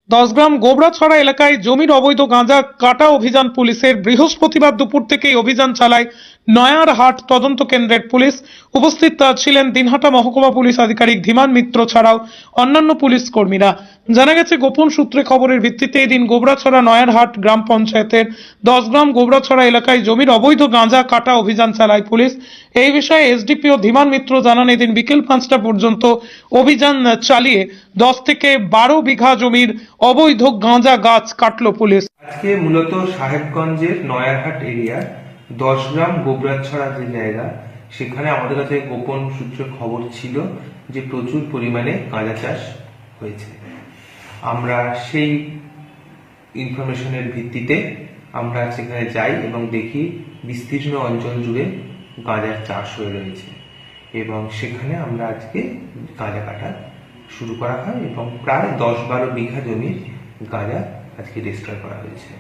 দশগ্রাম গোবরাছড়া এলাকায় জমির অবৈধ গাঁজা কাটা অভিযান পুলিশের। বৃহস্পতিবার দুপুর থেকেই অভিযান চালায় নয়ারহাট তদন্ত কেন্দ্রের পুলিশ। উপস্থিত ছিলেন দিনহাটা মহকুমা পুলিশ আধিকারিক ধীমান মিত্র ছাড়াও অন্যান্য পুলিশ কর্মীরা। জানা গেছে, গোপন সূত্রে খবরের ভিত্তিতে এদিন গোবরাছড়া নয়ারহাট গ্রাম পঞ্চায়েতের 10 গ্রাম গোবরাছড়া এলাকায় জমির অবৈধ গাঁজা কাটা অভিযান চালায় পুলিশ। এই বিষয়ে এসডিপিও ধীমান মিত্র জানান, এদিন বিকেল 5টা পর্যন্ত অভিযান চালিয়ে 10 থেকে 12 বিঘা জমির অবৈধ গাঁজা গাছ কাটলো পুলিশ। আজকে মূলত সাহেবগঞ্জের নয়ারহাট এরিয়া 10 গ্রাম গোবরাছড়া যে জায়গা, সেখানে আমাদের কাছে গোপন সূত্রে খবর ছিল যে প্রচুর পরিমাণে গাঁজা চাষ হয়েছে। আমরা সেই ইনফরমেশনের ভিত্তিতে আমরা সেখানে যাই এবং দেখি বিস্তীর্ণ অঞ্চল জুড়ে গাঁজার চাষ হয়ে রয়েছে এবং সেখানে আমরা আজকে গাঁজা কাটা শুরু করা হয় এবং প্রায় 10-12 বিঘা জমির গাঁজা আজকে ডিস্ট্রয় করা হয়েছে।